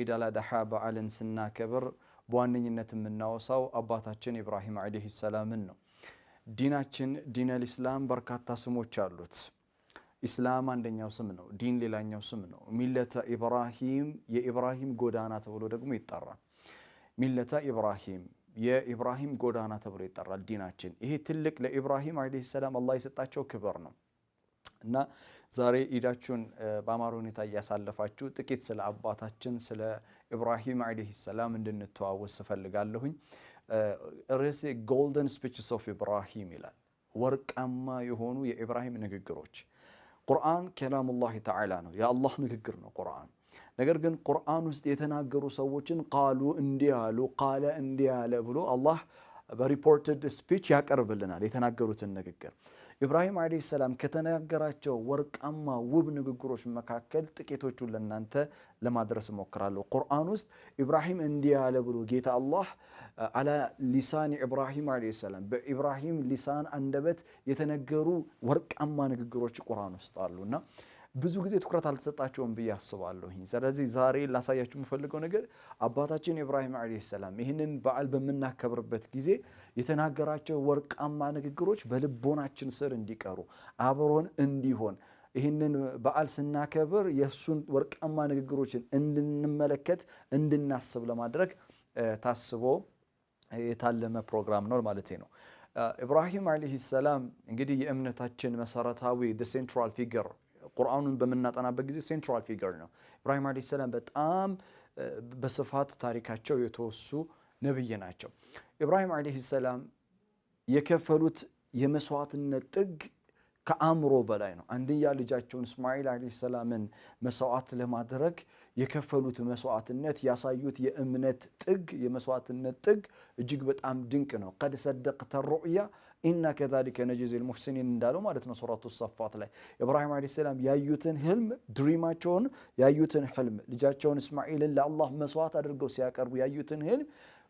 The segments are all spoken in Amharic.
ኢድ አል-አድሃ በዓልን ስናከብር በዋነኝነት የምናወሳው አባታችን ኢብራሂም አለይሂ ሰላምን ነው። ዲናችን ዲነል ኢስላም በርካታ ስሞች አሉት። ኢስላም አንደኛው ስም ነው፣ ዲን ሌላኛው ስም ነው። ሚለተ ኢብራሂም የኢብራሂም ጎዳና ተብሎ ደግሞ ይጠራል። ሚለተ ኢብራሂም የኢብራሂም ጎዳና ተብሎ ይጠራል ዲናችን። ይሄ ትልቅ ለኢብራሂም አለይሂ ሰላም አላህ የሰጣቸው ክብር ነው እና ዛሬ ኢዳችሁን በአማረ ሁኔታ እያሳለፋችሁ ጥቂት ስለ አባታችን ስለ ኢብራሂም አለይሂ ሰላም እንድንተዋወስ ፈልጋለሁኝ። ርዕሴ ጎልደን ስፒችስ ኦፍ ኢብራሂም ይላል። ወርቃማ የሆኑ የኢብራሂም ንግግሮች። ቁርአን ከላሙላህ ተዓላ ነው፣ የአላህ ንግግር ነው ቁርአን። ነገር ግን ቁርአን ውስጥ የተናገሩ ሰዎችን ቃሉ እንዲህ አሉ፣ ቃለ እንዲህ አለ ብሎ አላህ በሪፖርትድ ስፒች ያቀርብልናል የተናገሩትን ንግግር። ኢብራሂም አለይሂ ሰላም ከተናገራቸው ወርቃማ ውብ ንግግሮች መካከል ጥቂቶቹን ለእናንተ ለማድረስ እሞክራለሁ። ቁርአን ውስጥ ኢብራሂም እንዲህ አለ ብሎ ጌታ አላህ አላ ሊሳን ኢብራሂም አለይሂ ሰላም በኢብራሂም ሊሳን አንደበት የተነገሩ ወርቃማ ንግግሮች ቁርአን ውስጥ አሉና ብዙ ጊዜ ትኩረት አልተሰጣቸውም ብዬ አስባለሁኝ። ስለዚህ ዛሬ ላሳያችሁ የምፈልገው ነገር አባታችን ኢብራሂም አለይሂ ሰላም ይህንን በዓል በምናከብርበት ጊዜ የተናገራቸው ወርቃማ ንግግሮች በልቦናችን ስር እንዲቀሩ አብሮን እንዲሆን ይህንን በዓል ስናከብር የሱን ወርቃማ ንግግሮችን እንድንመለከት እንድናስብ ለማድረግ ታስቦ የታለመ ፕሮግራም ነው ማለት ነው። ኢብራሂም አለይሂ ሰላም እንግዲህ የእምነታችን መሰረታዊ ሴንትራል ፊገር ቁርአኑን በመናጠናበት ጊዜ ሴንትራል ፊገር ነው። ኢብራሂም አለይሂ ሰላም በጣም በስፋት ታሪካቸው የተወሱ ነብይ ናቸው። ኢብራሂም አለይሂ ሰላም የከፈሉት የመስዋዕትነት ጥግ ከአእምሮ በላይ ነው። አንድያ ልጃቸውን እስማኤል አለይሂ ሰላምን መስዋዕት ለማድረግ የከፈሉት መስዋዕትነት ያሳዩት የእምነት ጥግ የመስዋዕትነት ጥግ እጅግ በጣም ድንቅ ነው። ቀድ ሰደቅተ ሩእያ ኢና ከዛሊከ ነጅዚል ሙሕሲኒን እንዳለው ማለት ነው ሱረቱ ሰፋት ላይ ኢብራሂም አለይሂ ሰላም ያዩትን ህልም ድሪማቸውን ያዩትን ህልም ልጃቸውን እስማኤልን ለአላህ መስዋዕት አድርገው ሲያቀርቡ ያዩትን ህልም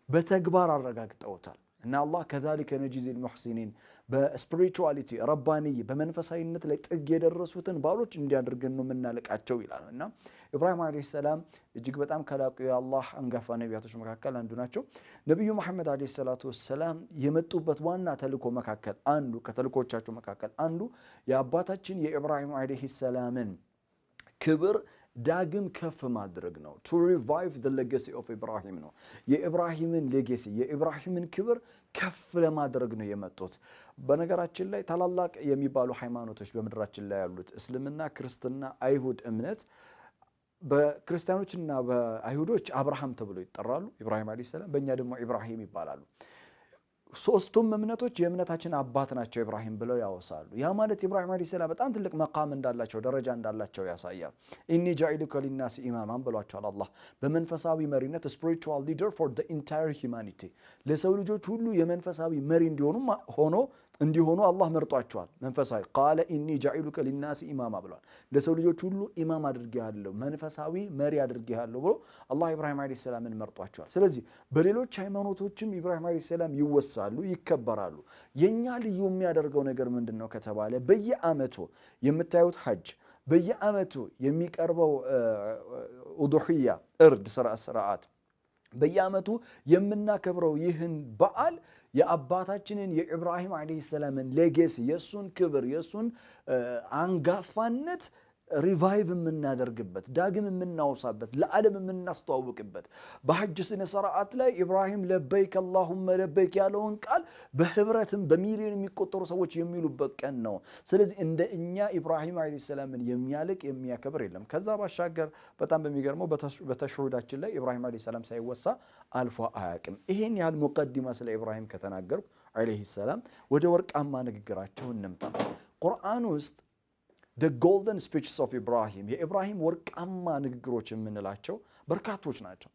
በተግባር አረጋግጠውታል። እና አላህ ከዛሊከ ነጅዚል ሙሕሲኒን በስፒሪቹዋሊቲ ረባንይ በመንፈሳዊነት ላይ ጥግ የደረሱትን ባሎች እንዲያደርገን ነው የምናልቃቸው ይላል። እና ኢብራሂም አለይሂ ሰላም እጅግ በጣም ከላቁ የአላህ አንጋፋ ነቢያቶች መካከል አንዱ ናቸው። ነቢዩ መሐመድ አለይሂ ሰላቱ ወሰላም የመጡበት ዋና ተልእኮ መካከል አንዱ ከተልእኮቻቸው መካከል አንዱ የአባታችን የኢብራሂም አለይሂ ሰላምን ክብር ዳግም ከፍ ማድረግ ነው። to revive the legacy of ኢብራሂም ነው። የኢብራሂምን ሌጌሲ የኢብራሂምን ክብር ከፍ ለማድረግ ነው የመጡት። በነገራችን ላይ ታላላቅ የሚባሉ ሃይማኖቶች በምድራችን ላይ ያሉት እስልምና፣ ክርስትና፣ አይሁድ እምነት በክርስቲያኖችና በአይሁዶች አብርሃም ተብሎ ይጠራሉ። ኢብራሂም አለይሂ ሰላም በእኛ ደግሞ ኢብራሂም ይባላሉ። ሶስቱም እምነቶች የእምነታችን አባት ናቸው ኢብራሂም ብለው ያወሳሉ። ያ ማለት ኢብራሂም አለይሂ ሰላም በጣም ትልቅ መቃም እንዳላቸው ደረጃ እንዳላቸው ያሳያል። ኢኒ ጃኢሉከ ሊናስ ኢማማን ብሏቸዋል አላህ በመንፈሳዊ መሪነት ስፒሪቹዋል ሊደር ፎር ዘ ኢንታየር ሂውማኒቲ ለሰው ልጆች ሁሉ የመንፈሳዊ መሪ እንዲሆኑ አላህ መርጧቸዋል። መንፈሳዊ ቃለ ኢኒ ጃኢሉከ ሊናስ ኢማማ ብሏል። ለሰው ልጆች ሁሉ ኢማም አድርጌሃለሁ መንፈሳዊ መሪ አድርጌሃለሁ ብሎ አላህ ኢብራሂም አለይሂ ሰላምን መርጧቸዋል። ስለዚህ በሌሎች ሃይማኖቶችም ኢብራሂም አለይሂ ሰላም ይወሳሉ፣ ይከበራሉ። የኛ ልዩ የሚያደርገው ነገር ምንድነው ከተባለ በየአመቱ የምታዩት ሐጅ በየአመቱ የሚቀርበው ኡዱሂያ እርድ ስርዓት በየአመቱ የምናከብረው ይህን በዓል የአባታችንን የኢብራሂም አለይሂ ሰላምን ሌጌሲ የሱን ክብር የሱን አንጋፋነት ሪቫይቭ የምናደርግበት ዳግም የምናወሳበት ለዓለም የምናስተዋውቅበት በሐጅ ስነ ስርዓት ላይ ኢብራሂም ለበይክ አላሁመ ለበይክ ያለውን ቃል በህብረትም በሚሊዮን የሚቆጠሩ ሰዎች የሚሉበት ቀን ነው። ስለዚህ እንደ እኛ ኢብራሂም አለይሂ ሰላምን የሚያልቅ የሚያከብር የለም። ከዛ ባሻገር በጣም በሚገርመው በተሽሁዳችን ላይ ኢብራሂም አለይሂ ሰላም ሳይወሳ አልፎ አያውቅም። ይሄን ያህል ሙቀዲማ ስለ ኢብራሂም ከተናገርኩ አለይሂ ሰላም ወደ ወርቃማ ንግግራቸው እንምጣ። ቁርአን ውስጥ the golden speeches of ኢብራሂም የኢብራሂም ወርቃማ ንግግሮች የምንላቸው በርካቶች ናቸው።